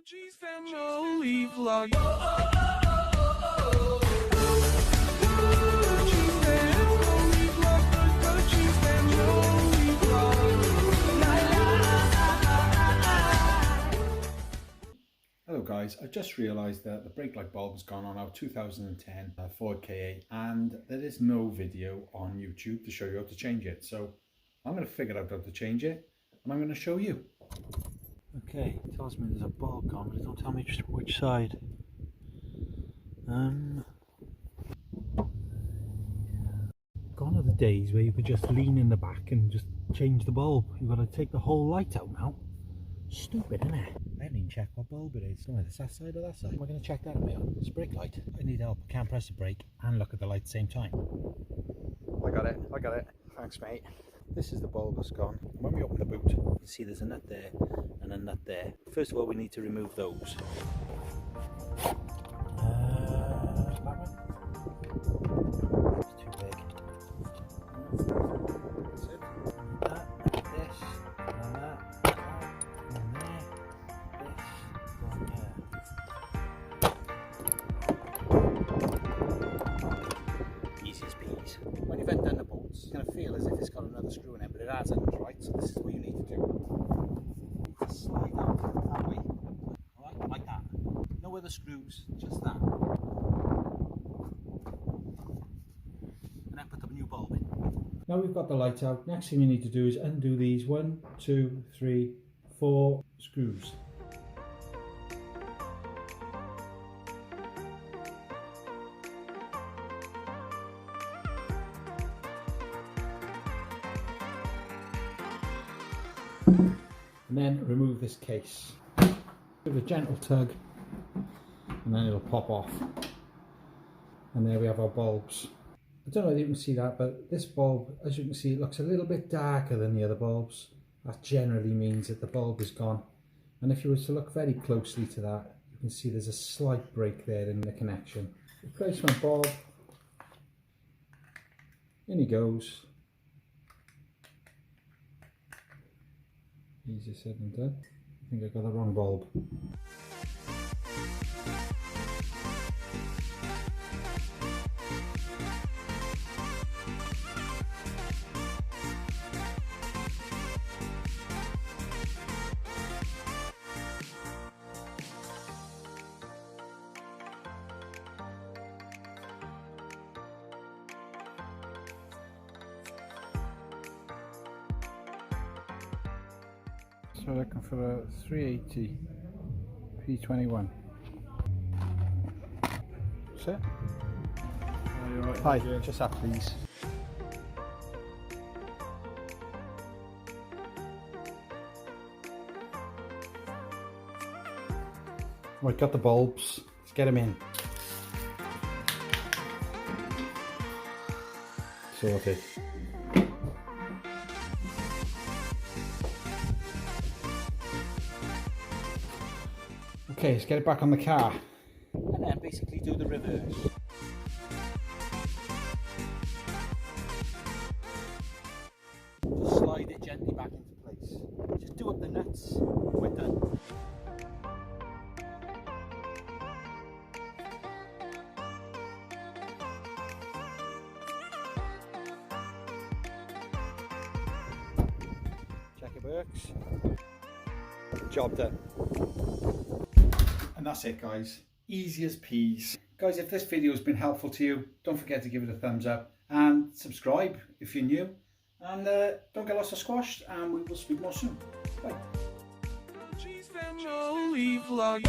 G's family vlog. Hello guys, I've just realised that the brake light bulb has gone on our 2010 Ford Ka, and there is no video on YouTube to show you how to change it. So I'm going to figure out how to change it and I'm going to show you. Okay, it tells me there's a bulb gone, but it don't tell me just which side. Gone are the days where you could just lean in the back and just change the bulb. You've got to take the whole light out now. Stupid, isn't it? I haven't even checked what bulb it is. Don't know if it's that side or that side. We're going to check that out. It's a brake light. I need help. I can't press the brake and look at the light at the same time. I got it. Thanks, mate. This is the bulb that's gone. When we open the boot, you can see there's a nut there and a nut there. First of all, we need to remove those. That one. It's too big. That's it. That, this, and that, and there, this, and there. Easy as peas. When you've undone the bolts, it's going to feel as if it's got another screw in it, but it hasn't, right? So this is what you need to do. Just slide out that way, alright, like that. No other screws, just that. And then put the new bulb in. Now we've got the light out, next thing we need to do is undo these 1, 2, 3, 4 screws. And then remove this case. Give it a gentle tug and then it'll pop off. And there we have our bulbs. I don't know if you can see that, but this bulb, as you can see, it looks a little bit darker than the other bulbs. That generally means that the bulb is gone. And if you were to look very closely to that, you can see there's a slight break there in the connection. Replacement bulb. In he goes. Easier said than done. I think I got the wrong bulb. So looking for a 380 P21. That's it. Right. Hi, just that please. Right, got the bulbs. Let's get them in. Sorted. Okay, let's get it back on the car. And then basically do the reverse. Just slide it gently back into place. Just do up the nuts. We're done. Check it works. Job done. And that's it guys, easy as peas. Guys, if this video has been helpful to you, don't forget to give it a thumbs up and subscribe if you're new. And don't get lost or squashed, and we will speak more soon. Bye. G's family vlog.